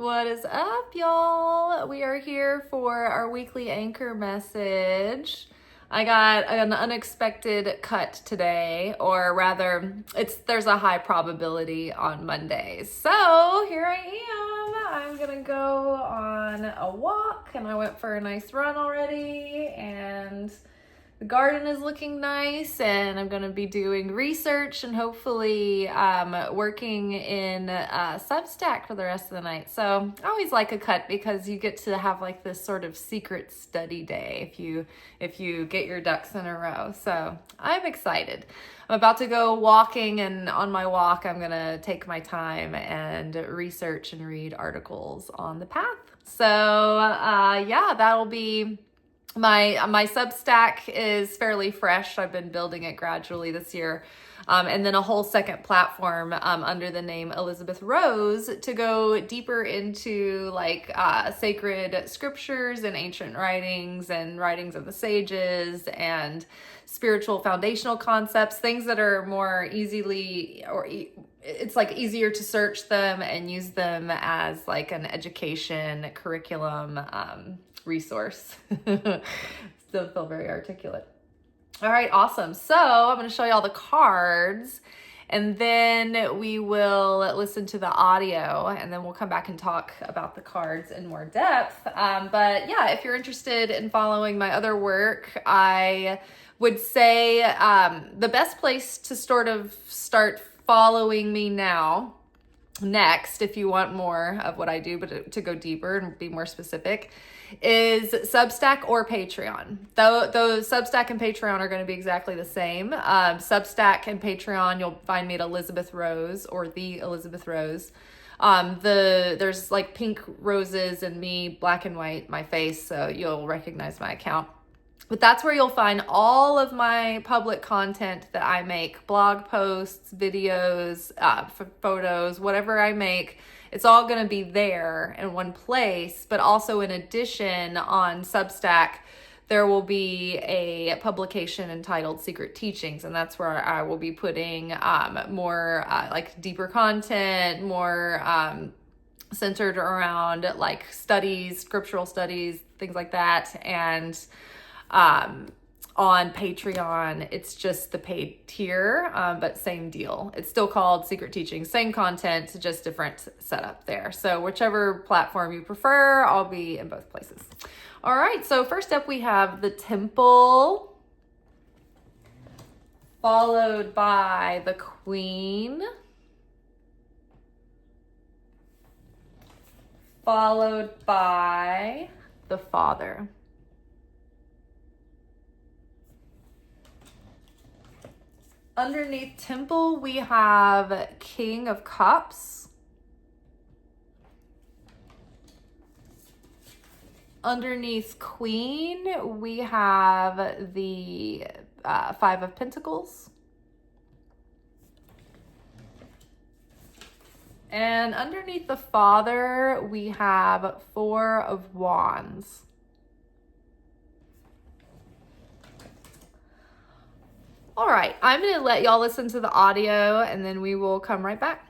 What is up, y'all? We are here for our weekly anchor message. I got an unexpected cut today, or rather, there's a high probability on Mondays. So here I am. I'm gonna go on a walk, and I went for a nice run already, and the garden is looking nice, and I'm going to be doing research and hopefully working in Substack for the rest of the night. So I always like a cut because you get to have like this sort of secret study day if you get your ducks in a row. So I'm excited. I'm about to go walking, and on my walk, I'm going to take my time and research and read articles on the path. So yeah, that'll be... My Substack is fairly fresh. I've been building it gradually this year. And then a whole second platform under the name Elizabeth Rose to go deeper into like sacred scriptures and ancient writings and writings of the sages and spiritual foundational concepts, things that are more easily, it's like easier to search them and use them as like an education curriculum resource. Still feel very articulate. All right, awesome. So I'm going to show you all the cards, and then we will listen to the audio, and then we'll come back and talk about the cards in more depth. But yeah, if you're interested in following my other work, I would say the best place to sort of start following me next, if you want more of what I do, but to go deeper and be more specific, is Substack or Patreon. Those Substack and Patreon are going to be exactly the same. Substack and Patreon, you'll find me at Elizabeth Rose or the Elizabeth Rose. There's like pink roses and me, black and white, my face, so you'll recognize my account. But that's where you'll find all of my public content that I make, blog posts, videos, photos, whatever I make. It's all going to be there in one place, but also in addition on Substack, there will be a publication entitled Secret Teachings, and that's where I will be putting more like deeper content, more centered around like studies, scriptural studies, things like that. And on Patreon, it's just the paid tier, but same deal. It's still called Secret Teachings, same content, just different setup there. So whichever platform you prefer, I'll be in both places. All right, so first up we have the Temple, followed by the Queen, followed by the Father. Underneath Temple, we have King of Cups. Underneath Queen, we have the Five of Pentacles. And underneath the Father, we have Four of Wands. All right, I'm going to let y'all listen to the audio, and then we will come right back.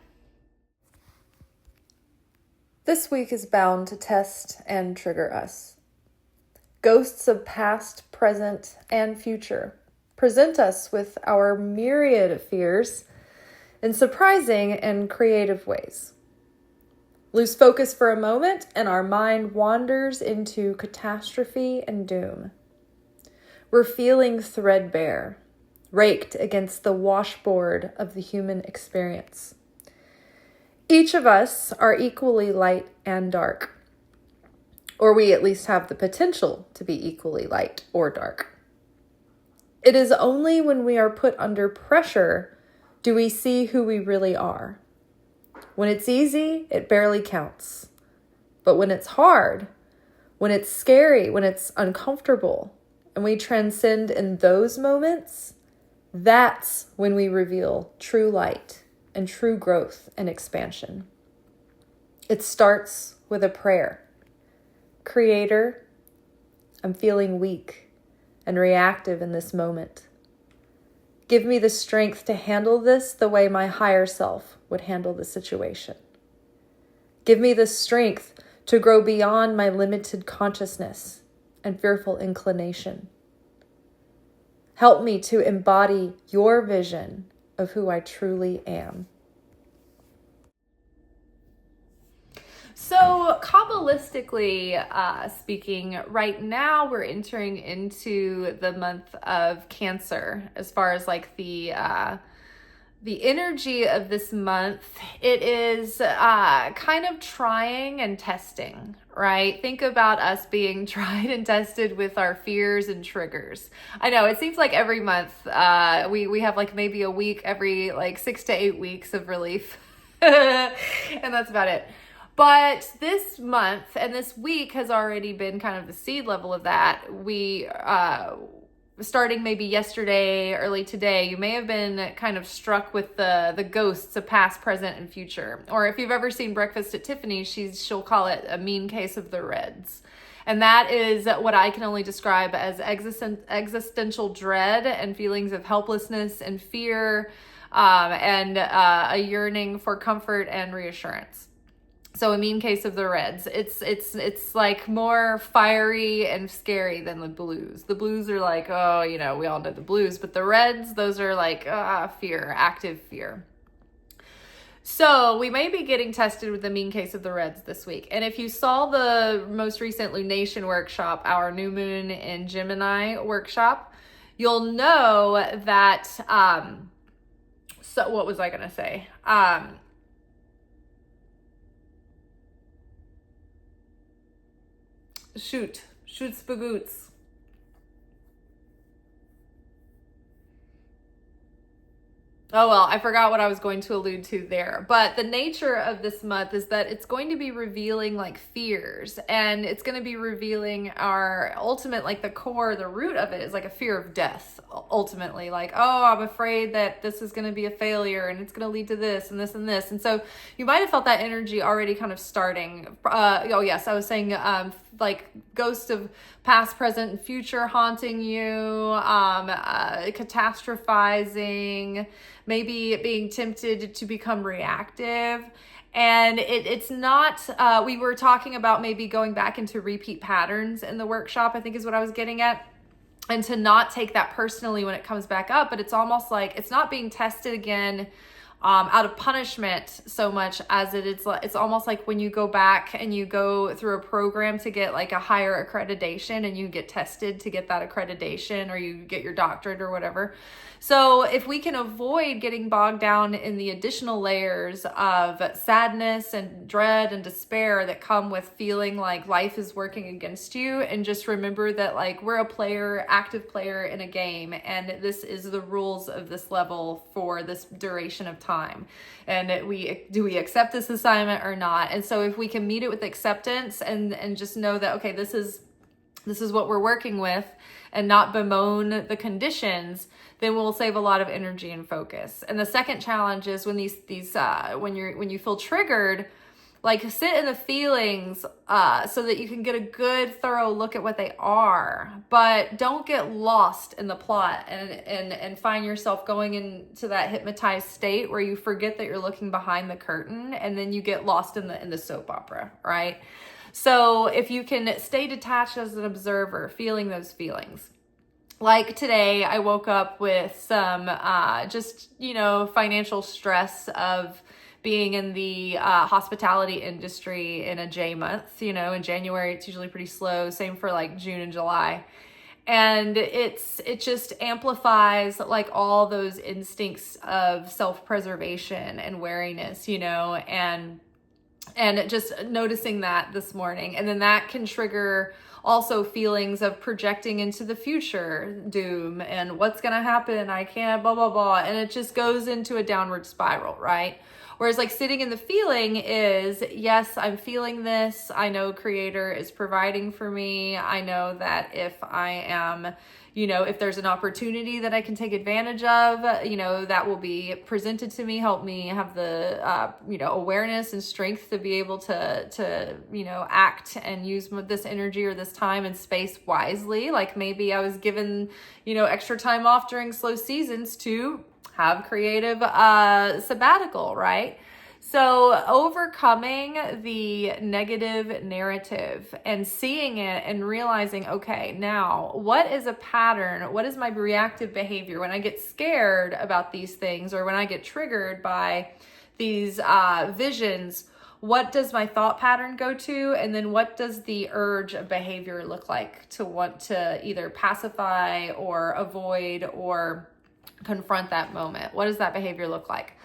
This week is bound to test and trigger us. Ghosts of past, present, and future present us with our myriad of fears in surprising and creative ways. Lose focus for a moment, and our mind wanders into catastrophe and doom. We're feeling threadbare, raked against the washboard of the human experience. Each of us are equally light and dark, or we at least have the potential to be equally light or dark. It is only when we are put under pressure do we see who we really are. When it's easy, it barely counts. But when it's hard, when it's scary, when it's uncomfortable, and we transcend in those moments, that's when we reveal true light and true growth and expansion. It starts with a prayer. Creator, I'm feeling weak and reactive in this moment. Give me the strength to handle this the way my higher self would handle the situation. Give me the strength to grow beyond my limited consciousness and fearful inclination. Help me to embody your vision of who I truly am. So Kabbalistically speaking, right now we're entering into the month of Cancer as far as like the energy of this month. It is kind of trying and testing, right? Think about us being tried and tested with our fears and triggers. I know it seems like every month we have like maybe a week every like 6 to 8 weeks of relief. And that's about it. But this month and this week has already been kind of the seed level of that. We starting maybe yesterday, early today, you may have been kind of struck with the ghosts of past, present, and future. Or if you've ever seen Breakfast at Tiffany's, she'll call it a mean case of the reds. And that is what I can only describe as existential dread and feelings of helplessness and fear, and a yearning for comfort and reassurance. So a mean case of the reds. It's like more fiery and scary than the blues. The blues are like, oh, you know, we all know the blues, but the reds, those are like fear, active fear. So we may be getting tested with the mean case of the reds this week. And if you saw the most recent lunation workshop, our new moon in Gemini workshop, you'll know that, so what was I going to say? Shoots bagoots. Oh, well, I forgot what I was going to allude to there. But the nature of this month is that it's going to be revealing like fears, and it's going to be revealing our ultimate, like the core, the root of it is like a fear of death, ultimately. Like, oh, I'm afraid that this is going to be a failure and it's going to lead to this and this and this. And so you might have felt that energy already kind of starting. Oh, yes, I was saying like ghosts of past, present, and future haunting you, catastrophizing, maybe being tempted to become reactive. And it's not, we were talking about maybe going back into repeat patterns in the workshop, I think is what I was getting at. And to not take that personally when it comes back up, but it's almost like it's not being tested again out of punishment so much as it's almost like when you go back and you go through a program to get like a higher accreditation and you get tested to get that accreditation, or you get your doctorate or whatever. So if we can avoid getting bogged down in the additional layers of sadness and dread and despair that come with feeling like life is working against you, and just remember that like we're a player, active player in a game, and this is the rules of this level for this duration of time. And do we accept this assignment or not? And so if we can meet it with acceptance and just know that, okay, this is what we're working with, and not bemoan the conditions, then we'll save a lot of energy and focus. And the second challenge is when when you feel triggered, like sit in the feelings so that you can get a good, thorough look at what they are, but don't get lost in the plot and find yourself going into that hypnotized state where you forget that you're looking behind the curtain, and then you get lost in the soap opera, right? So if you can stay detached as an observer, feeling those feelings. Like today, I woke up with some financial stress of being in the hospitality industry in a J month. You know, in January, it's usually pretty slow. Same for like June and July. And it just amplifies like all those instincts of self-preservation and wariness, you know, and just noticing that this morning. And then that can trigger also feelings of projecting into the future, doom, and what's going to happen, I can't, blah, blah, blah. And it just goes into a downward spiral, right? Whereas like sitting in the feeling is, yes, I'm feeling this. I know Creator is providing for me. I know that if I am, if there's an opportunity that I can take advantage of, that will be presented to me, help me have the, awareness and strength to be able to act and use this energy or this time and space wisely. Like maybe I was given, extra time off during slow seasons to have creative sabbatical, right? So overcoming the negative narrative and seeing it and realizing, okay, now what is a pattern? What is my reactive behavior when I get scared about these things, or when I get triggered by these visions? What does my thought pattern go to? And then what does the urge of behavior look like to want to either pacify or avoid or confront that moment? What does that behavior look like?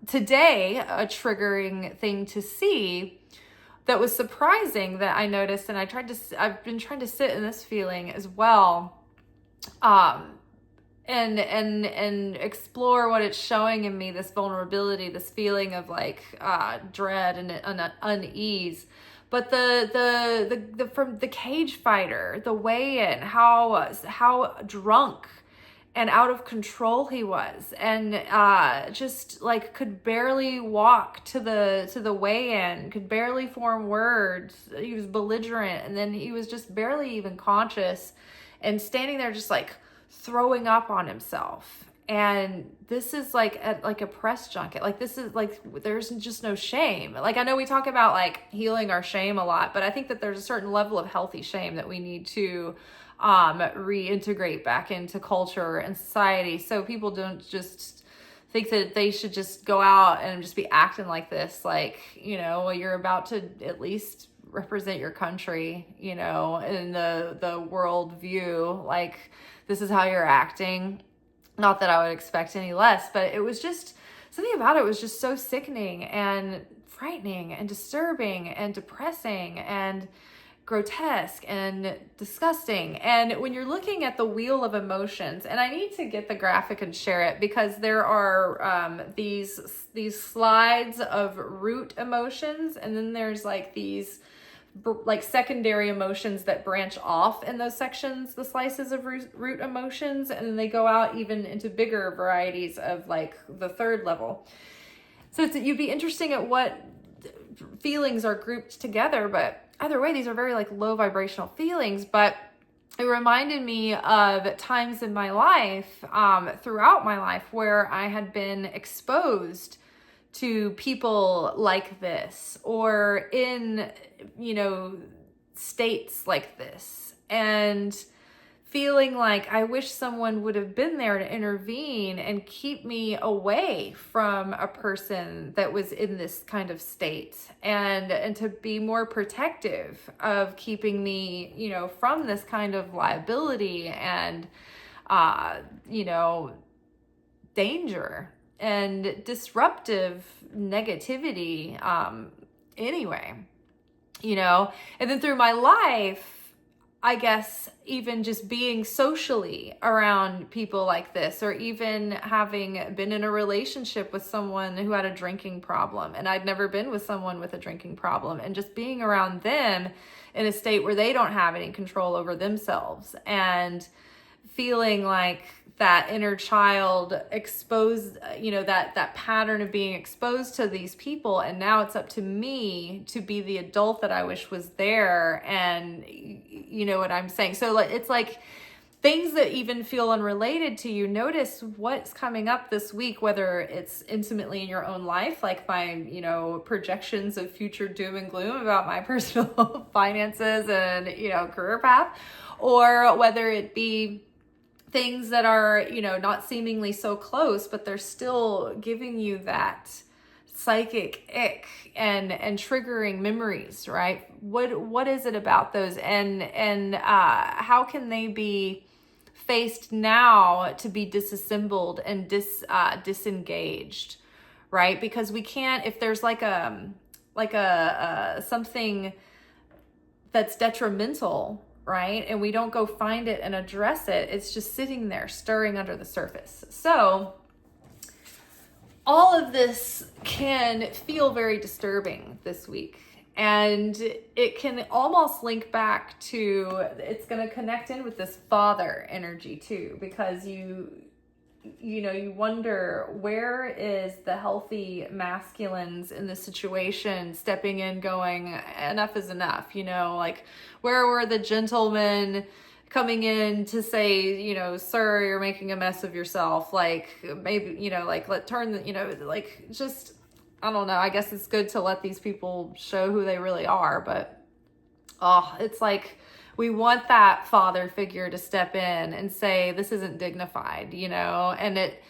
Today, a triggering thing to see that was surprising that I noticed, and I've been trying to sit in this feeling as well, and explore what it's showing in me, this vulnerability, this feeling of like, dread and unease. But from the cage fighter, the weigh-in, how drunk and out of control he was, and just like could barely walk to the weigh-in, could barely form words. He was belligerent, and then he was just barely even conscious, and standing there just like throwing up on himself. And this is like a press junket. Like, this is like, there's just no shame. Like, I know we talk about like healing our shame a lot, but I think that there's a certain level of healthy shame that we need to reintegrate back into culture and society, so people don't just think that they should just go out and just be acting like this, like, you know, you're about to at least represent your country, you know, in the world view, like this is how you're acting. Not that I would expect any less, but it was just something about it was just so sickening and frightening and disturbing and depressing and grotesque and disgusting. And when you're looking at the wheel of emotions, and I need to get the graphic and share it, because there are these slides of root emotions, and then there's like these like secondary emotions that branch off in those sections, the slices of root emotions, and then they go out even into bigger varieties of like the third level. So you'd be interesting at what feelings are grouped together, but either way, these are very like low vibrational feelings. But it reminded me of times in my life, throughout my life, where I had been exposed to people like this, or in, you know, states like this, and feeling like I wish someone would have been there to intervene and keep me away from a person that was in this kind of state, and to be more protective of keeping me, you know, from this kind of liability and, you know, danger and disruptive negativity, anyway, you know. And then through my life, I guess even just being socially around people like this, or even having been in a relationship with someone who had a drinking problem, and I'd never been with someone with a drinking problem, and just being around them in a state where they don't have any control over themselves, and feeling like that inner child exposed, you know, that pattern of being exposed to these people. And now it's up to me to be the adult that I wish was there. And you know what I'm saying? So it's like things that even feel unrelated to you. Notice what's coming up this week, whether it's intimately in your own life, like my, you know, projections of future doom and gloom about my personal finances and, you know, career path, or whether it be things that are, you know, not seemingly so close, but they're still giving you that psychic ick and triggering memories, right? What is it about those, and how can they be faced now to be disassembled and disengaged, right? Because we can't, if there's like a something that's detrimental, right, and we don't go find it and address it, it's just sitting there stirring under the surface. So all of this can feel very disturbing this week, and it can almost link back to, it's going to connect in with this father energy too, because you know, you wonder, where is the healthy masculines in this situation stepping in going, enough is enough, you know, like where were the gentlemen coming in to say, you know, sir, you're making a mess of yourself, like maybe, you know, like you know, like just I don't know. I guess it's good to let these people show who they really are, but oh, it's like we want that father figure to step in and say, this isn't dignified, you know? And it,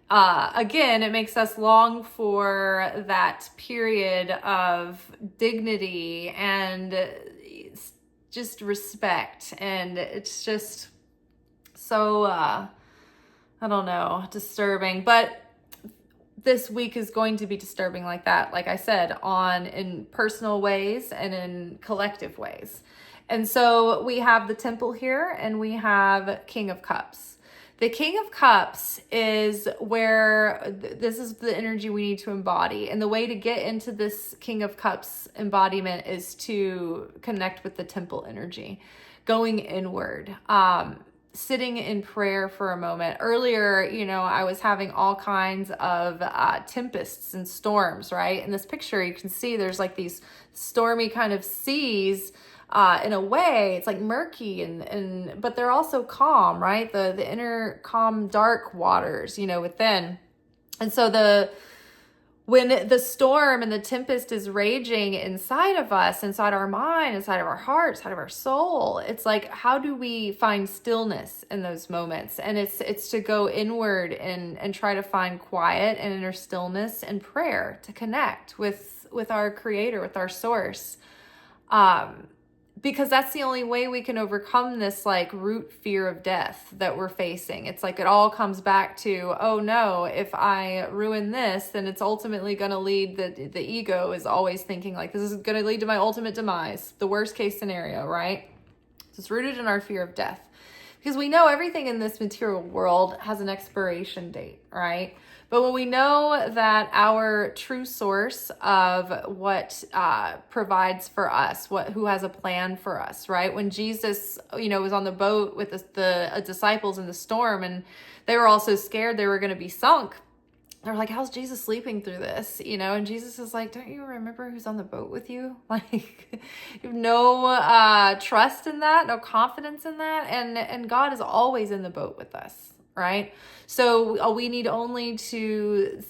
again, it makes us long for that period of dignity and just respect. And it's just so, I don't know, disturbing. But this week is going to be disturbing like that, like I said, in personal ways and in collective ways. And so we have the temple here, and we have King of Cups. The King of Cups is where this is the energy we need to embody. And the way to get into this King of Cups embodiment is to connect with the temple energy, going inward. Sitting in prayer for a moment. Earlier, you know, I was having all kinds of tempests and storms, right? In this picture, you can see there's like these stormy kind of seas. In a way, it's like murky but they're also calm, right? The inner calm, dark waters, you know, within. And so when the storm and the tempest is raging inside of us, inside our mind, inside of our heart, inside of our soul, it's like, how do we find stillness in those moments? And it's to go inward and try to find quiet and inner stillness and prayer to connect with our creator, with our source. Because that's the only way we can overcome this like root fear of death that we're facing. It's like it all comes back to, oh no, if I ruin this, then it's ultimately going to lead, the ego is always thinking like, this is going to lead to my ultimate demise, the worst case scenario, right? So it's rooted in our fear of death. Because we know everything in this material world has an expiration date, right? But when we know that our true source of what provides for us, who has a plan for us, right? When Jesus, you know, was on the boat with the disciples in the storm, and they were all so scared they were going to be sunk. They're like, how's Jesus sleeping through this? You know, and Jesus is like, don't you remember who's on the boat with you? Like, you have no trust in that, no confidence in that. And God is always in the boat with us, right? So we need only to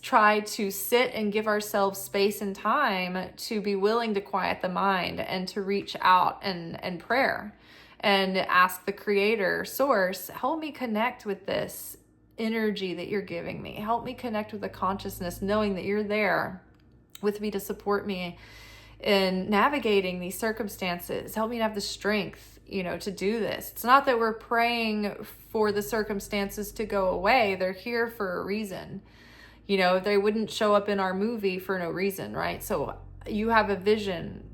try to sit and give ourselves space and time to be willing to quiet the mind and to reach out and prayer and ask the creator, source, help me connect with this energy that you're giving me. Help me connect with the consciousness, knowing that you're there with me to support me in navigating these circumstances. Help me to have the strength, you know, to do this. It's not that we're praying for the circumstances to go away. They're here for a reason. You know, they wouldn't show up in our movie for no reason, right? So you have a vision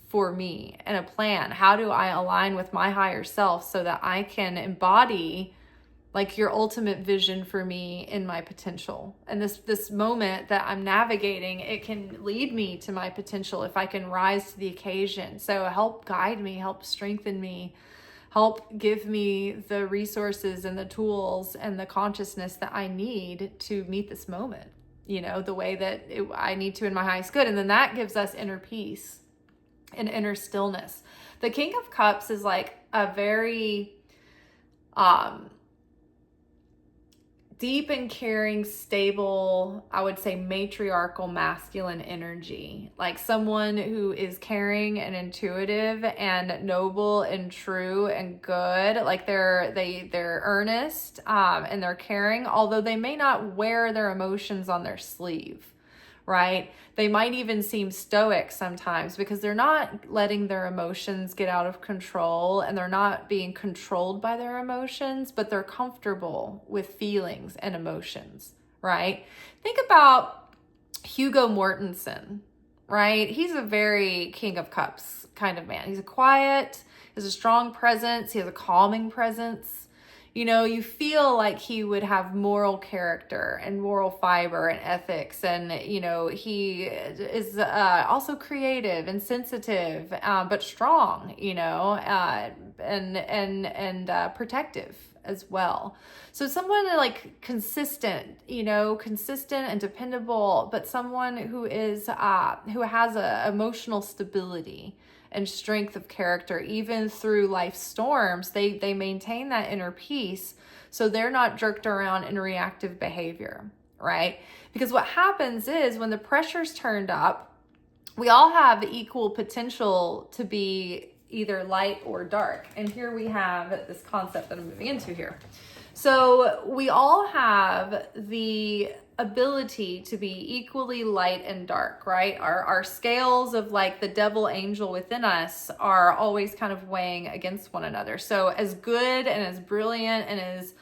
for me and a plan. How do I align with my higher self so that I can embody like your ultimate vision for me in my potential? And this moment that I'm navigating, it can lead me to my potential if I can rise to the occasion. So help guide me, help strengthen me, help give me the resources and the tools and the consciousness that I need to meet this moment, you know, the way that I need to in my highest good. And then that gives us inner peace and inner stillness. The King of Cups is like a very deep and caring, stable, I would say matriarchal masculine energy, like someone who is caring and intuitive and noble and true and good. Like they're earnest and they're caring, although they may not wear their emotions on their sleeve, right? They might even seem stoic sometimes because they're not letting their emotions get out of control and they're not being controlled by their emotions, but they're comfortable with feelings and emotions, right? Think about Hugo Mortensen, right? He's a very King of Cups kind of man. He's a quiet, he has a strong presence, he has a calming presence. You know, you feel like he would have moral character and moral fiber and ethics. And, you know, he is also creative and sensitive, but strong, you know, and protective as well. So someone like consistent, you know, consistent and dependable, but someone who is, who has a emotional stability and strength of character, even through life's storms. They maintain that inner peace, so they're not jerked around in reactive behavior, right? Because what happens is when the pressure's turned up, we all have equal potential to be either light or dark. And here we have this concept that I'm moving into here. So we all have the ability to be equally light and dark, right? Our scales of like the devil angel within us are always kind of weighing against one another. So as good and as brilliant and as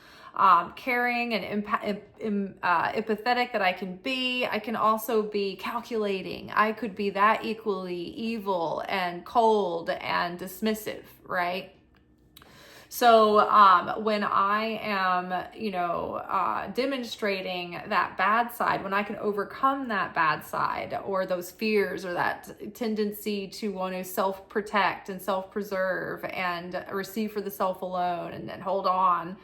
caring and empathetic that I can also be calculating. I could be that equally evil and cold and dismissive, right? So when I am, demonstrating that bad side, when I can overcome that bad side or those fears or that tendency to want to self-protect and self-preserve and receive for the self alone and hold on,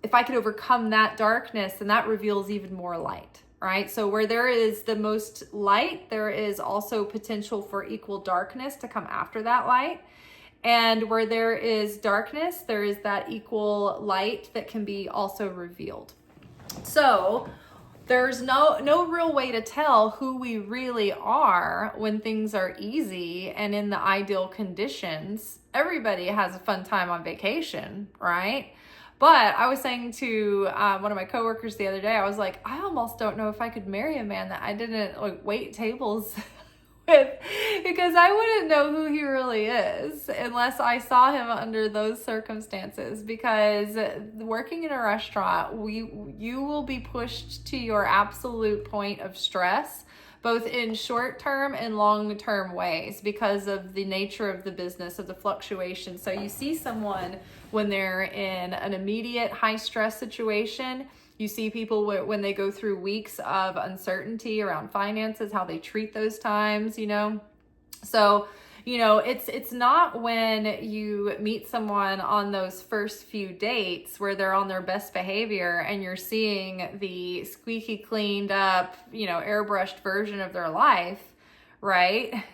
if I could overcome that darkness, then that reveals even more light, right? So where there is the most light, there is also potential for equal darkness to come after that light. And where there is darkness, there is that equal light that can be also revealed. So there's no real way to tell who we really are when things are easy and in the ideal conditions. Everybody has a fun time on vacation, right? But I was saying to one of my coworkers the other day, I was like, I almost don't know if I could marry a man that I didn't like wait tables with, because I wouldn't know who he really is unless I saw him under those circumstances. Because working in a restaurant, you will be pushed to your absolute point of stress, both in short-term and long-term ways because of the nature of the business, of the fluctuation. So you see someone when they're in an immediate high-stress situation. You see people when they go through weeks of uncertainty around finances, how they treat those times, So, it's not when you meet someone on those first few dates where they're on their best behavior and you're seeing the squeaky cleaned up, airbrushed version of their life, right?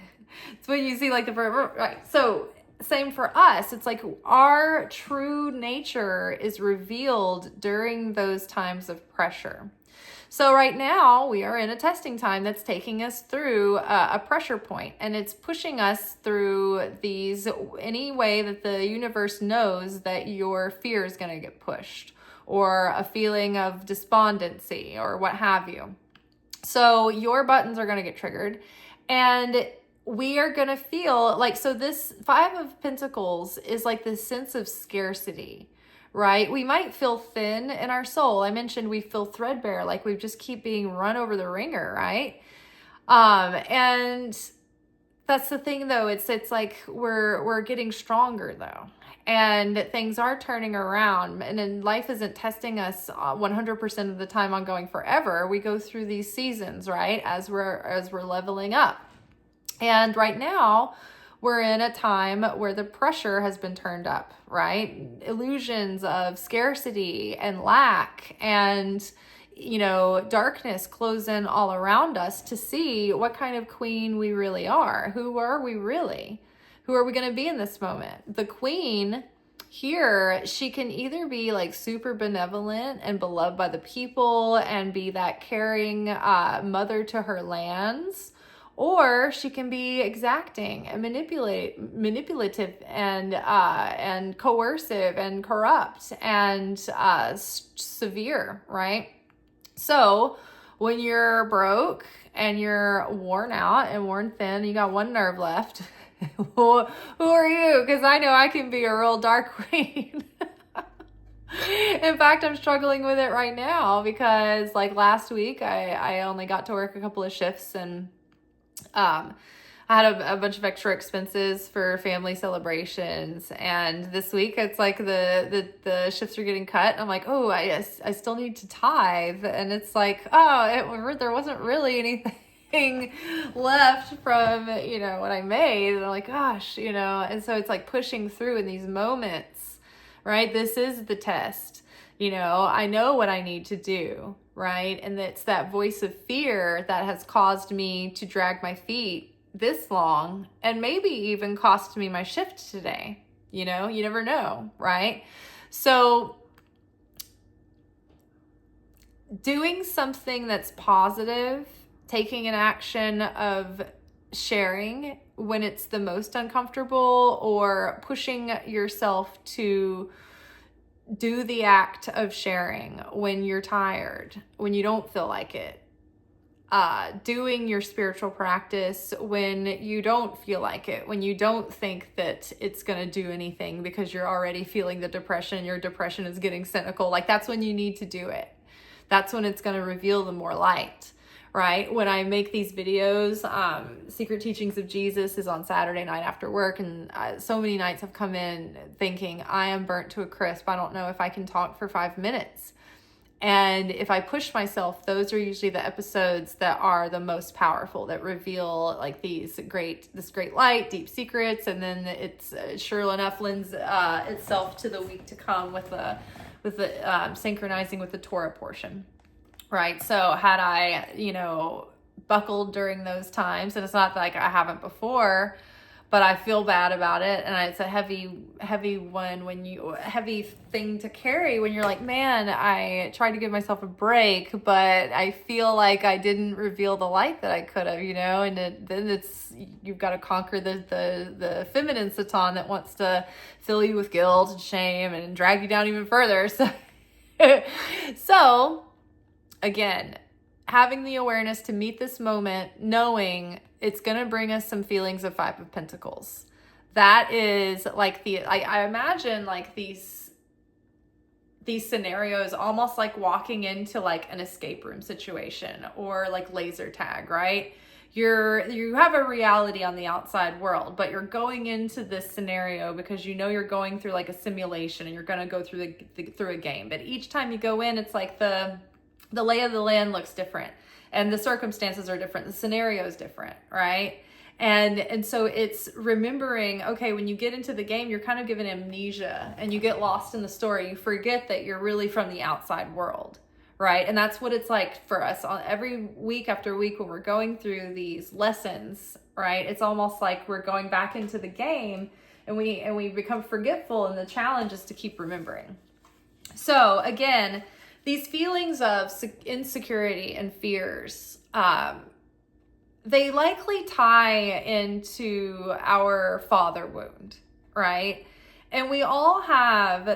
It's when you see like right. So same for us. It's like our true nature is revealed during those times of pressure. So right now we are in a testing time that's taking us through a pressure point, and it's pushing us through any way that the universe knows that your fear is going to get pushed, or a feeling of despondency or what have you. So your buttons are going to get triggered, and we are going to feel like, so this Five of Pentacles is like this sense of scarcity, right? We might feel thin in our soul. I mentioned we feel threadbare, like we just keep being run over the ringer, right? And that's the thing though. It's like we're getting stronger though, and things are turning around, and then life isn't testing us 100% of the time on going forever. We go through these seasons, right? As we're leveling up. And right now, we're in a time where the pressure has been turned up, right? Illusions of scarcity and lack and, darkness close in all around us to see what kind of queen we really are. Who are we really? Who are we going to be in this moment? The queen here, she can either be like super benevolent and beloved by the people and be that caring mother to her lands, or she can be exacting and manipulative and coercive and corrupt and severe, right? So when you're broke and you're worn out and worn thin, you got one nerve left. Who are you? Because I know I can be a real dark queen. In fact, I'm struggling with it right now because like last week, I only got to work a couple of shifts, and I had a bunch of extra expenses for family celebrations, and this week it's like the shifts are getting cut. And I'm like, oh, I still need to tithe, and it's like, there wasn't really anything left from what I made, and I'm like, gosh, and so it's like pushing through in these moments, right? This is the test. I know what I need to do, right? And it's that voice of fear that has caused me to drag my feet this long, and maybe even cost me my shift today. You never know, right? So doing something that's positive, taking an action of sharing when it's the most uncomfortable, or pushing yourself to do the act of sharing when you're tired, when you don't feel like it. Doing your spiritual practice when you don't feel like it, when you don't think that it's going to do anything because you're already feeling the depression, your depression is getting cynical. Like, that's when you need to do it. That's when it's going to reveal the more light, right? When I make these videos, Secret Teachings of Jesus is on Saturday night after work, and so many nights have come in thinking, I am burnt to a crisp. I don't know if I can talk for 5 minutes. And if I push myself, those are usually the episodes that are the most powerful, that reveal like this great light, deep secrets. And then it's sure enough lends itself to the week to come with the synchronizing with the Torah portion, right? So had I, buckled during those times, and it's not like I haven't before, but I feel bad about it. And it's a heavy thing to carry when you're like, man, I tried to give myself a break, but I feel like I didn't reveal the light that I could have, and then you've got to conquer the feminine Satan that wants to fill you with guilt and shame and drag you down even further. So again, having the awareness to meet this moment, knowing it's going to bring us some feelings of Five of Pentacles. That is like I imagine like these scenarios almost like walking into like an escape room situation or like laser tag, right? You have a reality on the outside world, but you're going into this scenario because you're going through like a simulation, and you're going to go through through a game. But each time you go in, it's like the lay of the land looks different, and the circumstances are different. The scenario is different, right? And so it's remembering, okay, when you get into the game, you're kind of given amnesia and you get lost in the story. You forget that you're really from the outside world, right? And that's what it's like for us on every week after week when we're going through these lessons, right? It's almost like we're going back into the game, and we become forgetful, and the challenge is to keep remembering. So again, these feelings of insecurity and fears, they likely tie into our father wound, right? And we all have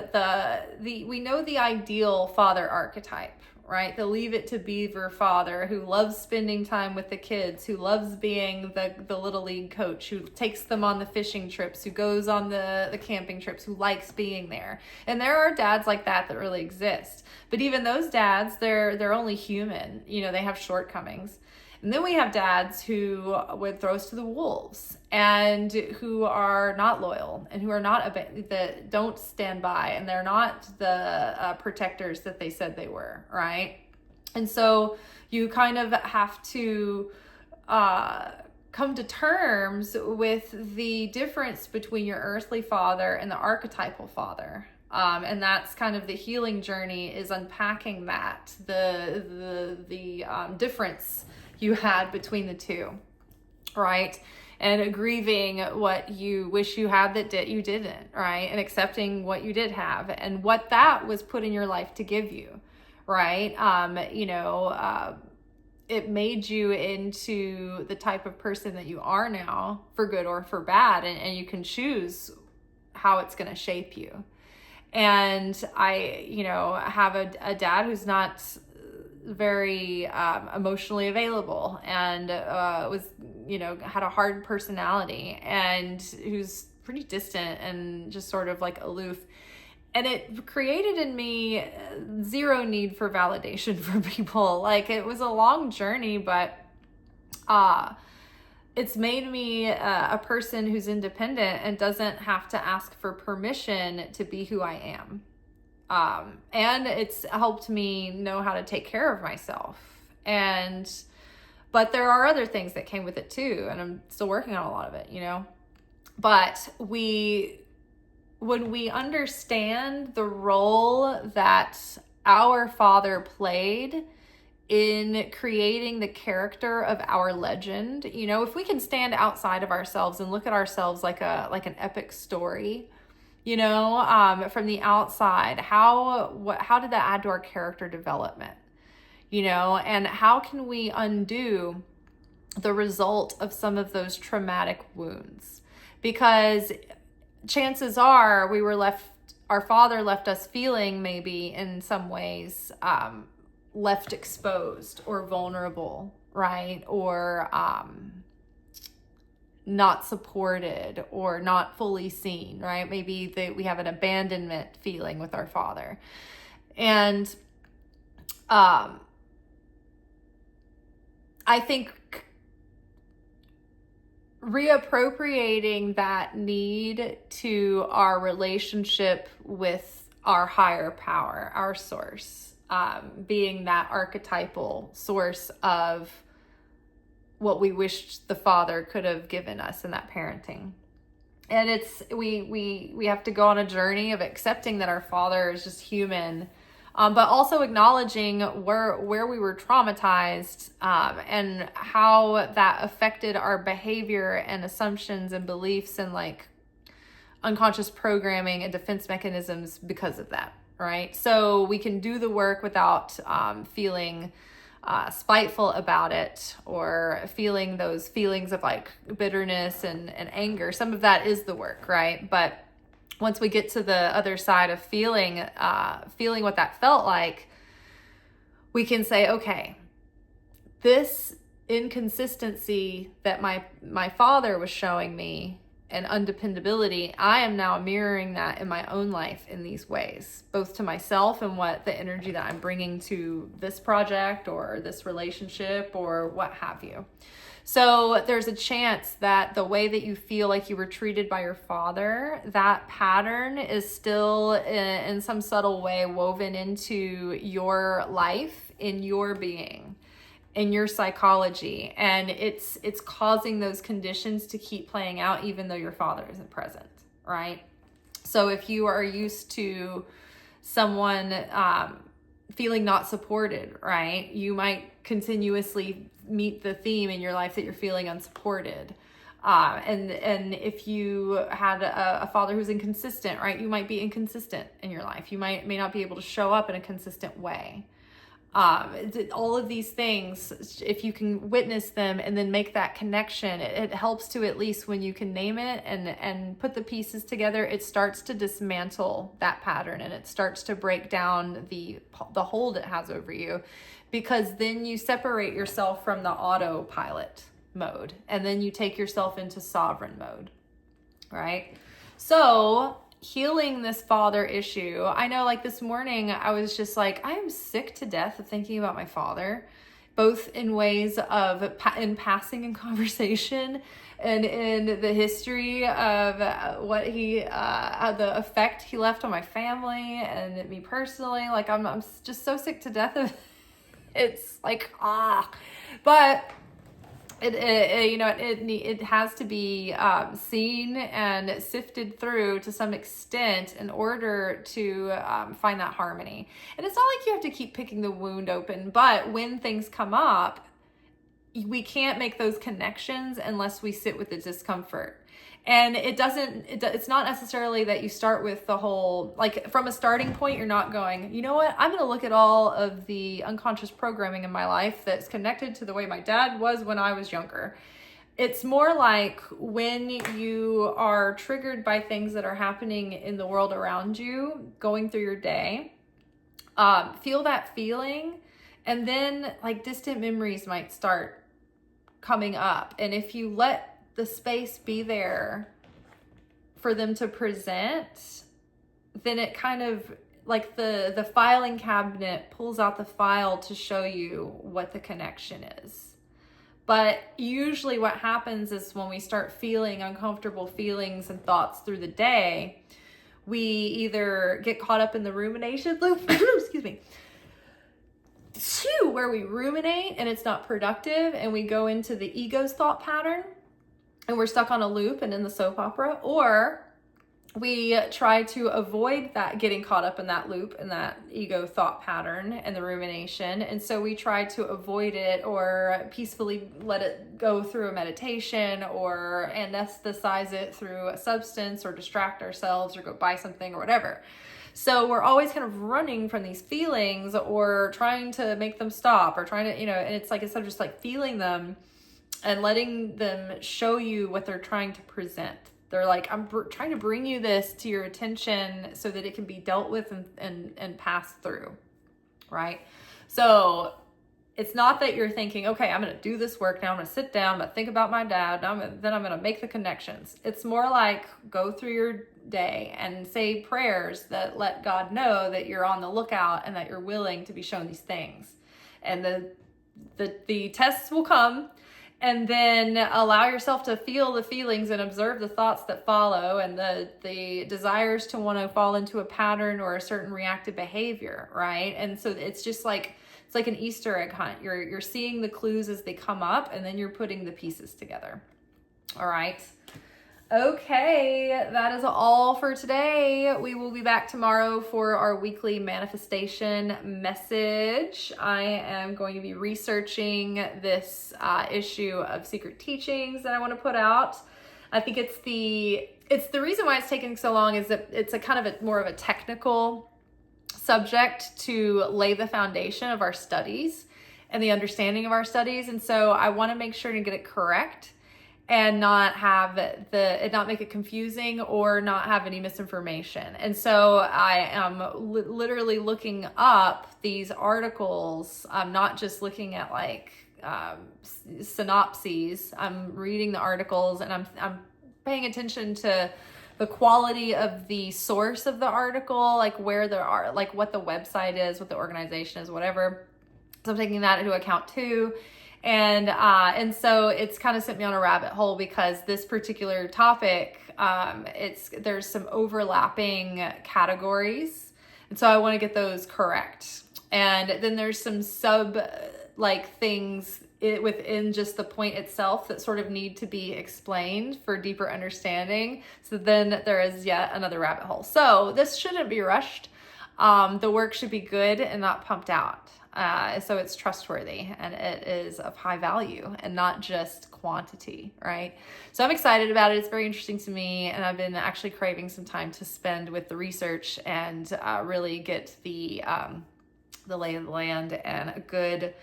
we know the ideal father archetype, right? The leave it to beaver father who loves spending time with the kids, who loves being the little league coach, who takes them on the fishing trips, who goes on the camping trips, who likes being there. And there are dads like that really exist. But even those dads, they're only human. They have shortcomings. And then we have dads who would throw us to the wolves, and who are not loyal, and who are not that don't stand by, and they're not the protectors that they said they were, right? And so you kind of have to come to terms with the difference between your earthly father and the archetypal father. And that's kind of the healing journey, is unpacking that, the difference you had between the two, right? And grieving what you wish you had that you didn't, right? And accepting what you did have and what that was put in your life to give you, right? It made you into the type of person that you are now, for good or for bad, and you can choose how it's going to shape you. And I, have a dad who's not very emotionally available, and was had a hard personality, and who's pretty distant and just sort of like aloof, and it created in me zero need for validation from people. Like, it was a long journey, but it's made me a person who's independent and doesn't have to ask for permission to be who I am. And it's helped me know how to take care of myself. But there are other things that came with it too. And I'm still working on a lot of it, but when we understand the role that our father played in creating the character of our legend, if we can stand outside of ourselves and look at ourselves like an epic story, from the outside, how did that add to our character development? and how can we undo the result of some of those traumatic wounds? Because chances are our father left us feeling maybe in some ways left exposed or vulnerable, right? Or not supported or not fully seen, right? Maybe we have an abandonment feeling with our father. And I think reappropriating that need to our relationship with our higher power, our source, being that archetypal source of what we wished the father could have given us in that parenting. And we have to go on a journey of accepting that our father is just human, but also acknowledging where we were traumatized, and how that affected our behavior and assumptions and beliefs and like unconscious programming and defense mechanisms because of that, right? So we can do the work without feeling spiteful about it or feeling those feelings of like bitterness and anger. Some of that is the work, right? But once we get to the other side of feeling what that felt like, we can say, okay, this inconsistency that my father was showing me and undependability, I am now mirroring that in my own life in these ways, both to myself and what the energy that I'm bringing to this project or this relationship or what have you. So there's a chance that the way that you feel like you were treated by your father, that pattern is still in some subtle way woven into your life, in your being, in your psychology, and it's causing those conditions to keep playing out even though your father isn't present, right? So if you are used to someone feeling not supported, right, you might continuously meet the theme in your life that you're feeling unsupported. And if you had a father who's inconsistent, right, you might be inconsistent in your life. You may not be able to show up in a consistent way. All of these things, if you can witness them and then make that connection, it helps to, at least when you can name it and put the pieces together, it starts to dismantle that pattern and it starts to break down the hold it has over you, because then you separate yourself from the autopilot mode and then you take yourself into sovereign mode, right? So healing this father issue. I know, like this morning, I was just like, I am sick to death of thinking about my father, both in ways of in passing in conversation and in the history of what he, the effect he left on my family and me personally. Like I'm just so sick to death of it's like, but it has to be seen and sifted through to some extent in order to find that harmony. And it's not like you have to keep picking the wound open, but when things come up, we can't make those connections unless we sit with the discomfort. And it's not necessarily that you start with the whole, like from a starting point, you're not going, you know what, I'm going to look at all of the unconscious programming in my life that's connected to the way my dad was when I was younger. It's more like when you are triggered by things that are happening in the world around you, going through your day, feel that feeling, and then like distant memories might start coming up. And if you let the space be there for them to present, then it kind of like the filing cabinet pulls out the file to show you what the connection is. But usually what happens is when we start feeling uncomfortable feelings and thoughts through the day, we either get caught up in the rumination loop, excuse me, where we ruminate and it's not productive and we go into the ego's thought pattern and we're stuck on a loop and in the soap opera, or we try to avoid that, getting caught up in that loop and that ego thought pattern and the rumination. And so we try to avoid it or peacefully let it go through a meditation or anesthetize it through a substance or distract ourselves or go buy something or whatever. So we're always kind of running from these feelings or trying to make them stop or trying to, and it's like, instead of just like feeling them and letting them show you what they're trying to present. They're like, I'm trying to bring you this to your attention so that it can be dealt with and passed through, right? So it's not that you're thinking, okay, I'm going to do this work now. I'm going to sit down. I'm going to think about my dad. Then I'm going to make the connections. It's more like go through your day and say prayers that let God know that you're on the lookout and that you're willing to be shown these things. And the tests will come. And then allow yourself to feel the feelings and observe the thoughts that follow and the desires to want to fall into a pattern or a certain reactive behavior, right? And so it's just like, it's like an Easter egg hunt. You're seeing the clues as they come up, and then you're putting the pieces together. All right. Okay, that is all for today. We will be back tomorrow for our weekly manifestation message. I am going to be researching this issue of secret teachings that I want to put out. I think it's the reason why it's taking so long is that it's a kind of more of a technical subject to lay the foundation of our studies and the understanding of our studies. And so I want to make sure to get it correct and not make it confusing or not have any misinformation. And so I am literally looking up these articles. I'm not just looking at like synopses. I'm reading the articles, and I'm paying attention to the quality of the source of the article, like where there are, like what the website is, what the organization is, whatever. So I'm taking that into account too. And so it's kind of sent me on a rabbit hole because this particular topic, there's some overlapping categories. And so I want to get those correct. And then there's some things within just the point itself that sort of need to be explained for deeper understanding. So then there is yet another rabbit hole. So this shouldn't be rushed. The work should be good and not pumped out. So it's trustworthy and it is of high value and not just quantity, right? So I'm excited about it. It's very interesting to me, and I've been actually craving some time to spend with the research and really get the lay of the land and a good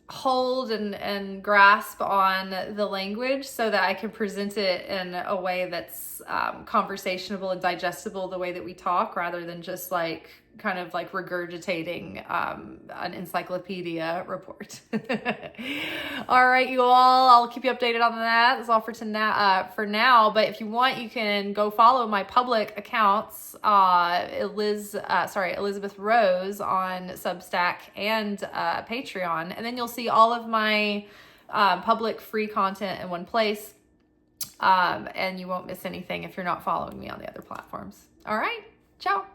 hold and grasp on the language so that I can present it in a way that's conversationable and digestible the way that we talk, rather than just like kind of like regurgitating an encyclopedia report. All right, you all, I'll keep you updated on that. That's all for now. But if you want, you can go follow my public accounts, Elizabeth Rose on Substack and Patreon, and then you'll see all of my public free content in one place. And you won't miss anything if you're not following me on the other platforms. All right, ciao.